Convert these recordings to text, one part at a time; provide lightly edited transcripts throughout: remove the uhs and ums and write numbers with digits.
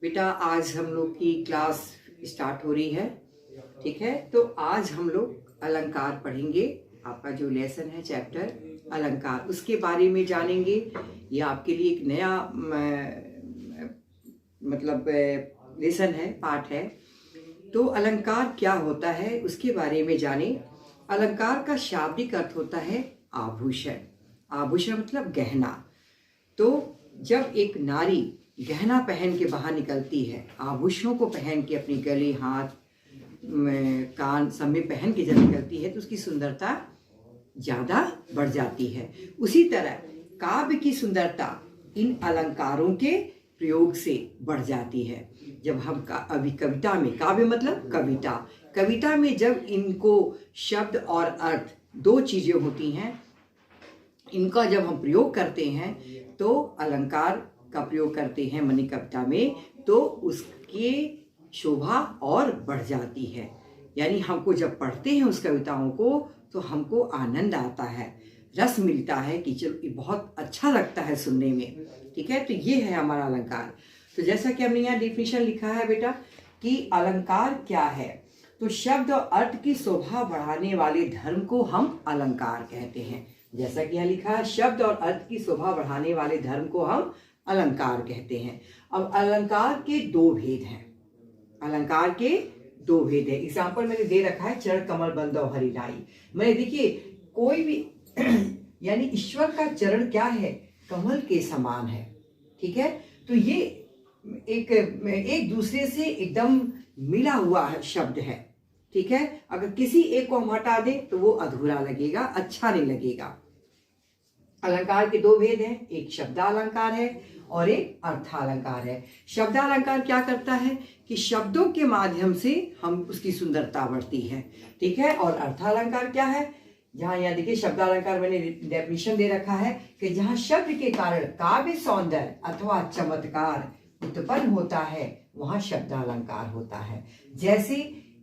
बेटा आज हम लोग की क्लास स्टार्ट हो रही है। ठीक है, तो आज हम लोग अलंकार पढ़ेंगे। आपका जो लेसन है चैप्टर अलंकार, उसके बारे में जानेंगे। ये आपके लिए एक नया मतलब लेसन है, पाठ है। तो अलंकार क्या होता है उसके बारे में जाने। अलंकार का शाब्दिक अर्थ होता है आभूषण। आभूषण मतलब गहना। तो जब एक नारी गहना पहन के बाहर निकलती है, आभूषणों को पहन के अपनी गले, हाथ, कान सब में पहन के जब निकलती है तो उसकी सुंदरता ज़्यादा बढ़ जाती है। उसी तरह काव्य की सुंदरता इन अलंकारों के प्रयोग से बढ़ जाती है। जब हम अभी कविता में, काव्य मतलब कविता, कविता में जब इनको शब्द और अर्थ दो चीज़ें होती हैं, इनका जब हम प्रयोग करते हैं तो अलंकार का प्रयोग करते हैं मनी कविता में, तो उसकी शोभा और बढ़ जाती है। यानी हमको जब पढ़ते हैं उस कविताओं को तो हमको आनंद आता है, रस मिलता है कि चलो ये बहुत अच्छा लगता है सुनने में। ठीक है, तो ये है हमारा अलंकार। तो जैसा कि हमने यहाँ डेफिनेशन लिखा है बेटा कि अलंकार क्या है, तो शब्द और अर्थ की शोभा बढ़ाने वाले धर्म को हम अलंकार कहते हैं। जैसा कि यहाँ लिखा है, शब्द और अर्थ की शोभा बढ़ाने वाले धर्म को हम अलंकार कहते हैं। अब अलंकार के दो भेद हैं, अलंकार के दो भेद है। एग्जाम्पल मैंने दे रखा है, चरण कमल बंदो हरिनाई। मैंने देखिए कोई भी यानी ईश्वर का चरण क्या है, कमल के समान है। ठीक है, तो ये एक दूसरे से एकदम मिला हुआ है शब्द है। ठीक है, अगर किसी एक को हम हटा दें तो वो अधूरा लगेगा, अच्छा नहीं लगेगा। अलंकार के दो भेद हैं, एक शब्दालंकार है और एक अर्थालंकार है। शब्दालंकार क्या करता है कि शब्दों के माध्यम से हम उसकी सुंदरता बढ़ती है। ठीक है, और अर्थालंकार क्या है, जहाँ यहाँ देखिए शब्दालंकार मैंने डेफिनेशन दे रखा है कि जहाँ शब्द के कारण काव्य सौंदर्य अथवा चमत्कार उत्पन्न होता है वहां शब्दालंकार होता है। जैसे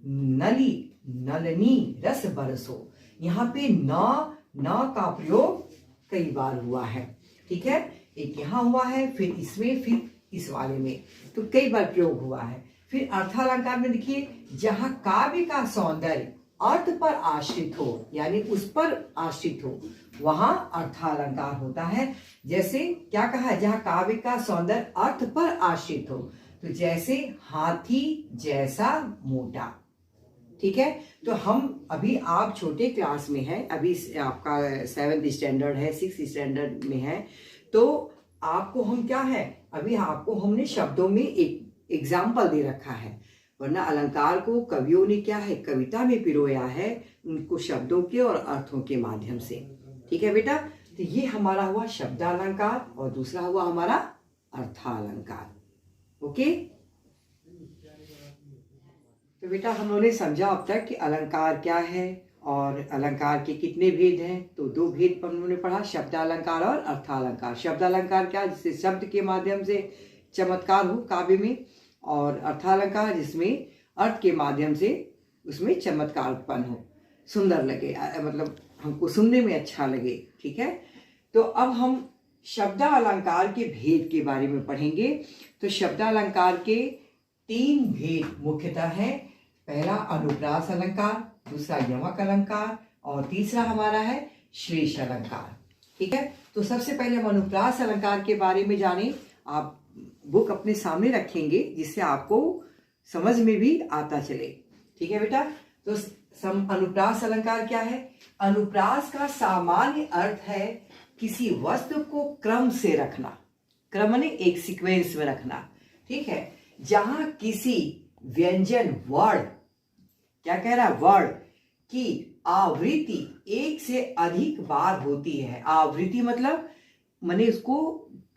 नली नलनी रस बरसो, यहाँ पे न का प्रयोग कई बार हुआ है। ठीक है, एक यहाँ हुआ है, फिर इसमें, फिर इस वाले में, तो कई बार प्रयोग हुआ है। फिर अर्थालंकार में देखिए, जहाँ काव्य का सौंदर्य अर्थ पर आश्रित हो, यानी उस पर आश्रित हो, वहां अर्थालंकार होता है। जैसे क्या कहा है, जहाँ काव्य का सौंदर्य अर्थ पर आश्रित हो, तो जैसे हाथी जैसा मोटा। ठीक है, तो हम अभी, आप छोटे क्लास में हैं, अभी आपका 7th स्टैंडर्ड है, 6th स्टैंडर्ड में है, तो आपको हम क्या है, अभी आपको हमने शब्दों में एक एग्जाम्पल दे रखा है, वरना अलंकार को कवियों ने क्या है, कविता में पिरोया है, उनको शब्दों के और अर्थों के माध्यम से। ठीक है बेटा, तो ये हमारा हुआ शब्दालंकार और दूसरा हुआ हमारा अर्थालंकार। ओके, तो बेटा हम लोगों ने समझा अब तक कि अलंकार क्या है और अलंकार के कितने भेद हैं। तो दो भेद हम लोगों ने पढ़ा, शब्दालंकार और अर्थालंकार। शब्दालंकार क्या, जिससे शब्द के माध्यम से चमत्कार हो काव्य में, और अर्थालंकार जिसमें अर्थ के माध्यम से उसमें चमत्कार उत्पन्न हो, सुंदर लगे, मतलब हमको सुनने में अच्छा लगे। ठीक है, तो अब हम शब्दालंकार के भेद के बारे में पढ़ेंगे। तो शब्दालंकार के 3 भेद मुख्यतः हैं। पहला अनुप्रास अलंकार, दूसरा यमक अलंकार और तीसरा हमारा है श्लेष अलंकार। ठीक है, तो सबसे पहले हम अनुप्रास अलंकार के बारे में जानें। आप बुक अपने सामने रखेंगे जिससे आपको समझ में भी आता चले। ठीक है बेटा, तो अनुप्रास अलंकार क्या है, अनुप्रास का सामान्य अर्थ है किसी वस्तु को क्रम से रखना, क्रम माने एक सीक्वेंस में रखना। ठीक है, जहां किसी व्यंजन वर्ड, क्या कह रहा है, वर्ड की आवृत्ति एक से अधिक बार होती है। आवृत्ति मतलब माने उसको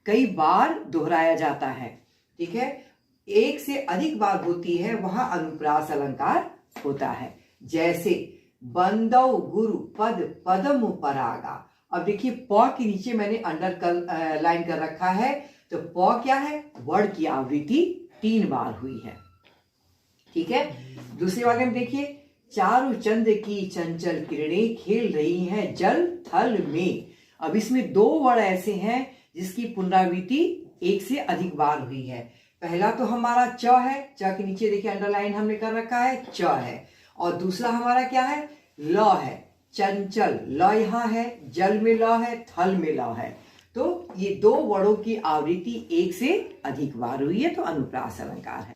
कई बार दोहराया जाता है। ठीक है, एक से अधिक बार होती है, वहां अनुप्रास अलंकार होता है। जैसे बंदौ गुरु पद पदम परागा। अब देखिए प के नीचे मैंने अंडर लाइन कर रखा है, तो प क्या है, वर्ड की आवृत्ति 3 बार हुई है। ठीक है, दूसरे वाले में देखिए, चारु चंद्र की चंचल किरणें खेल रही हैं जल थल में। अब इसमें 2 वर्ड ऐसे हैं जिसकी पुनरावृत्ति एक से अधिक बार हुई है। पहला तो हमारा च है, च के नीचे देखिए अंडरलाइन हमने कर रखा है, च है। और दूसरा हमारा क्या है, ल है, चंचल। ल यहाँ है, जल में ल है, थल में ल है। तो ये दो वर्णों की आवृत्ति एक से अधिक बार हुई है, तो अनुप्रास अलंकार है।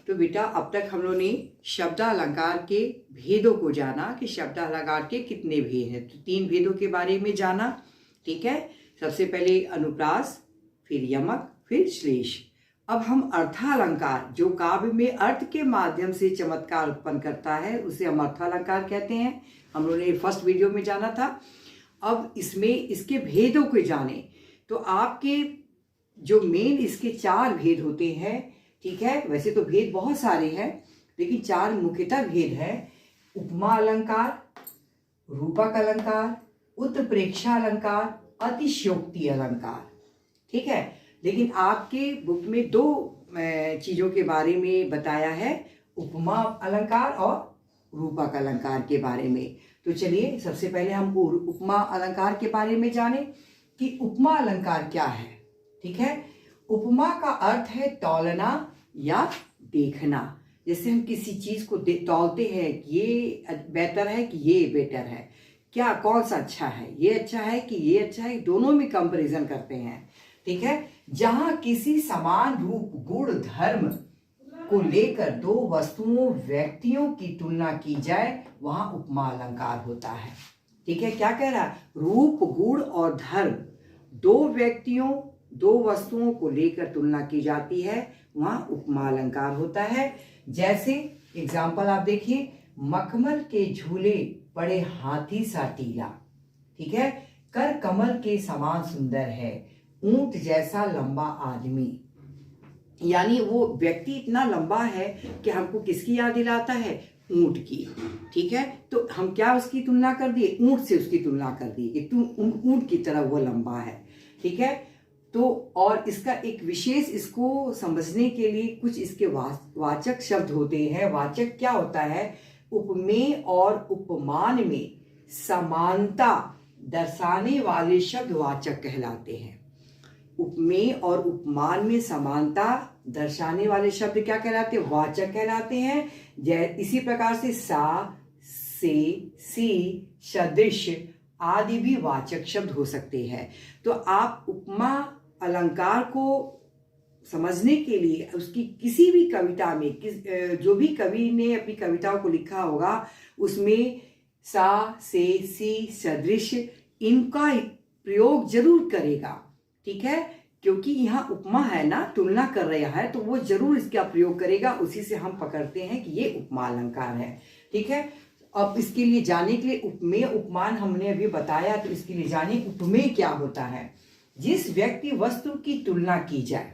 तो बेटा अब तक हम लोगों ने शब्दालंकार के भेदों को जाना कि शब्दालंकार के कितने भेद हैं। तो 3 भेदों के बारे में जाना, ठीक है। सबसे पहले अनुप्रास, फिर यमक, फिर श्लेष। अब हम अर्थालंकार, जो काव्य में अर्थ के माध्यम से चमत्कार उत्पन्न करता है, उसे हम अर्थालंकार कहते हैं। हम लोगों ने फर्स्ट वीडियो में जाना था। अब इसमें इसके भेदों को जाने तो आपके जो मेन इसके 4 भेद होते हैं, ठीक है। वैसे तो भेद बहुत सारे हैं, लेकिन 4 मुख्यतः भेद है। उपमा अलंकार, रूपक अलंकार, उत्प्रेक्षा अलंकार, अतिशयोक्ति अलंकार, ठीक है। लेकिन आपके बुक में 2 चीजों के बारे में बताया है, उपमा अलंकार और रूपक अलंकार के बारे में। तो चलिए सबसे पहले हम उपमा अलंकार के बारे में जाने कि उपमा अलंकार क्या है, ठीक है। उपमा का अर्थ है तौलना या देखना। जैसे हम किसी चीज को तौलते हैं कि ये बेहतर है कि ये बेटर है, क्या कौन सा अच्छा है, ये अच्छा है कि ये अच्छा है, दोनों में कंपैरिजन करते हैं, ठीक है। जहां किसी समान रूप, गुण, धर्म को लेकर 2 वस्तुओं, व्यक्तियों की तुलना की जाए, वहां उपमा अलंकार होता है, ठीक है। क्या कह रहा है, रूप, गुण और धर्म 2 व्यक्तियों, 2 वस्तुओं को लेकर तुलना की जाती है, वहां उपमा अलंकार होता है। जैसे एग्जाम्पल आप देखिए, मखमल के झूले पड़े हाथी सा टीला, ठीक है। कर कमल के समान सुंदर है, ऊंट जैसा लंबा आदमी। यानी वो व्यक्ति इतना लंबा है कि हमको किसकी याद दिलाता है, ऊंट की, ठीक है। तो हम क्या उसकी तुलना कर दिए, ऊंट से उसकी तुलना कर दी कि तू ऊंट की तरह वो लंबा है, ठीक है। तो और इसका एक विशेष, इसको समझने के लिए कुछ इसके वाचक शब्द होते हैं। वाचक क्या होता है, उपमेय और उपमान में समानता दर्शाने वाले शब्द वाचक कहलाते हैं। उपमेय और उपमान में समानता दर्शाने वाले शब्द क्या कहलाते हैं, वाचक कहलाते हैं। इसी प्रकार से सा, से, सी, सदृश आदि भी वाचक शब्द हो सकते हैं। तो आप उपमा अलंकार को समझने के लिए उसकी किसी भी कविता में जो भी कवि ने अपनी कविताओं को लिखा होगा, उसमें सा, से, सी, सदृश इनका प्रयोग जरूर करेगा, ठीक है। क्योंकि यहाँ उपमा है ना, तुलना कर रहा है, तो वो जरूर इसका प्रयोग करेगा। उसी से हम पकड़ते हैं कि ये उपमा अलंकार है, ठीक है। अब इसके लिए जाने के लिए उपमेय उपमान हमने अभी बताया, तो इसके लिए जाने उपमेय क्या होता है। जिस व्यक्ति वस्तु की तुलना की जाए,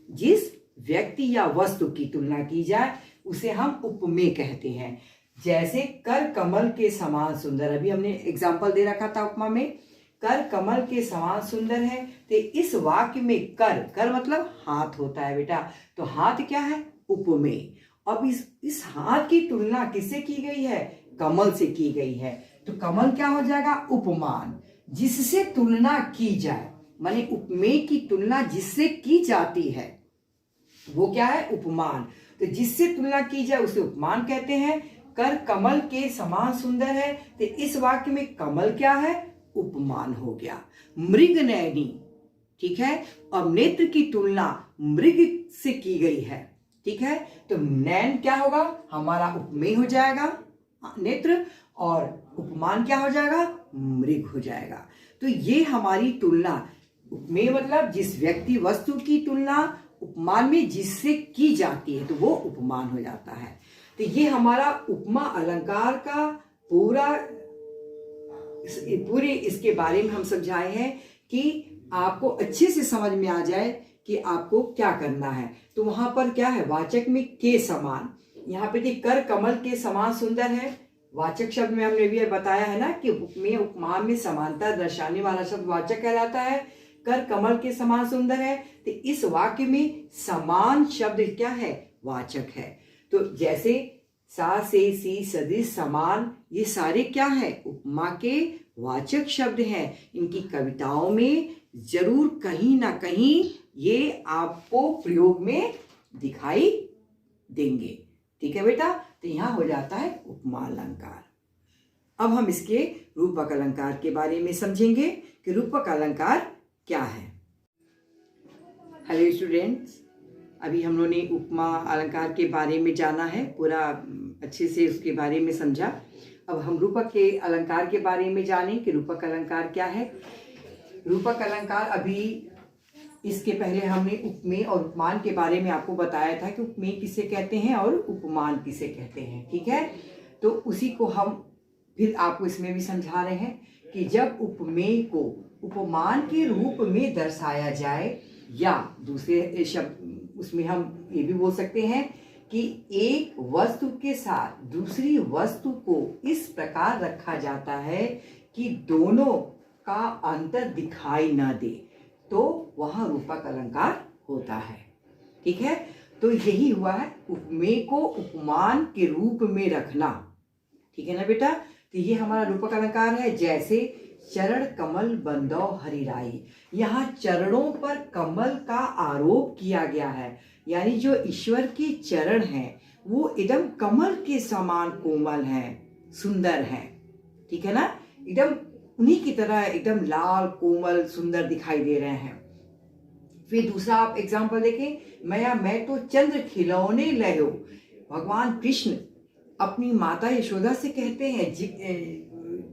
जिस व्यक्ति या वस्तु की तुलना की जाए, उसे हम उपमेय कहते हैं। जैसे कर कमल के समान सुंदर, अभी हमने एग्जाम्पल दे रखा था उपमा में, कर कमल के समान सुंदर है। तो इस वाक्य में कर मतलब हाथ होता है बेटा, तो हाथ क्या है, उपमेय। अब इस हाथ की तुलना किससे की गई है, कमल से की गई है। तो कमल क्या हो जाएगा, उपमान। जिससे तुलना की जाए, माने उपमेय की तुलना जिससे की जाती है, वो क्या है, उपमान। तो जिससे तुलना की जाए उसे उपमान कहते हैं। कर कमल के समान सुंदर है, तो इस वाक्य में कमल क्या है, उपमान हो गया। मृग नैनी, ठीक है। अब नेत्र की तुलना मृग से की गई है, ठीक है। तो नैन क्या होगा, हमारा उपमेय हो जाएगा नेत्र, और उपमान क्या हो जाएगा, मृग हो जाएगा। तो ये हमारी तुलना, उपमेय मतलब जिस व्यक्ति वस्तु की तुलना उपमान में जिससे की जाती है, तो वो उपमान हो जाता है। तो ये हमारा उपमा अलंकार का पूरे इसके बारे में हम समझाए हैं कि आपको अच्छे से समझ में आ जाए कि आपको क्या करना है। तो वहां पर क्या है, वाचक में के समान, यहाँ पे कर कमल के समान सुंदर है, वाचक शब्द में हमने भी बताया है ना कि उपमेय उपमान में समानता दर्शाने वाला शब्द वाचक कहलाता है। कर कमल के समान सुंदर है, तो इस वाक्य में समान शब्द क्या है, वाचक है। तो जैसे सा, से, सी, सदृश, समान, ये सारे क्या है, उपमा के वाचक शब्द हैं। इनकी कविताओं में जरूर कहीं ना कहीं ये आपको प्रयोग में दिखाई देंगे। ठीक है बेटा, तो यहाँ हो जाता है उपमा अलंकार। अब हम इसके रूपक अलंकार के बारे में समझेंगे कि रूपक अलंकार क्या है। हेलो स्टूडेंट्स, अभी हम लोगों ने उपमा अलंकार के बारे में जाना है, पूरा अच्छे से उसके बारे में समझा। अब हम रूपक के अलंकार के बारे में जानें कि रूपक अलंकार क्या है। रूपक अलंकार, अभी इसके पहले हमने उपमेय और उपमान के बारे में आपको बताया था कि उपमेय किसे कहते हैं और उपमान किसे कहते हैं। ठीक है, तो उसी को हम फिर आपको इसमें भी समझा रहे हैं कि जब उपमेय को उपमान के रूप में दर्शाया जाए, या दूसरे शब्द उसमें हम ये भी बोल सकते हैं कि एक वस्तु के साथ दूसरी वस्तु को इस प्रकार रखा जाता है कि दोनों का अंतर दिखाई न दे, तो वह रूपक अलंकार होता है। ठीक है, तो यही हुआ है उपमेय को उपमान के रूप में रखना। ठीक है ना बेटा, तो ये हमारा रूपक अलंकार है। जैसे चरण कमल बंदौ हरिराई, यहाँ चरणों पर कमल का आरोप किया गया है, यानी जो ईश्वर के चरण हैं वो एकदम कमल के समान कोमल हैं, सुंदर हैं। ठीक है ना, एकदम उन्हीं की तरह एकदम लाल कोमल सुंदर दिखाई दे रहे हैं। फिर दूसरा आप एग्जाम्पल देखें, मैं तो चंद्र खिलौने लयो। भगवान कृष्ण अपनी माता यशोदा से कहते हैं,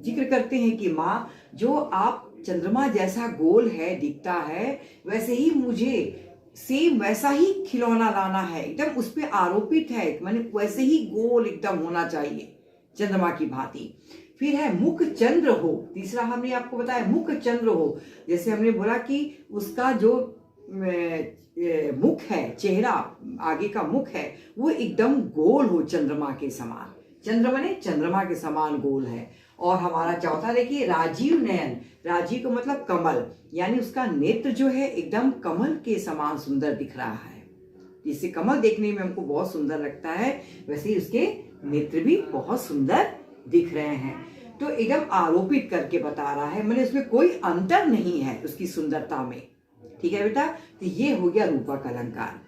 जिक्र करते हैं कि माँ, जो आप चंद्रमा जैसा गोल है दिखता है, वैसे ही मुझे सेम वैसा ही खिलौना लाना है, एकदम उस पे आरोपित है, मैंने वैसे ही गोल एकदम होना चाहिए चंद्रमा की भांति। फिर है मुख चंद्र हो, तीसरा हमने आपको बताया मुख चंद्र हो। जैसे हमने बोला कि उसका जो मुख है, चेहरा आगे का मुख है, वो एकदम गोल हो चंद्रमा के समान। चंद्र माने चंद्रमा के समान गोल है। और हमारा चौथा देखिए राजीव नयन, राजीव का मतलब कमल, यानी उसका नेत्र जो है एकदम कमल के समान सुंदर दिख रहा है। जिससे कमल देखने में हमको बहुत सुंदर लगता है, वैसे ही उसके नेत्र भी बहुत सुंदर दिख रहे हैं। तो एकदम आरोपित करके बता रहा है, मतलब उसमें कोई अंतर नहीं है उसकी सुंदरता में। ठीक है बेटा, तो ये हो गया रूपक अलंकार।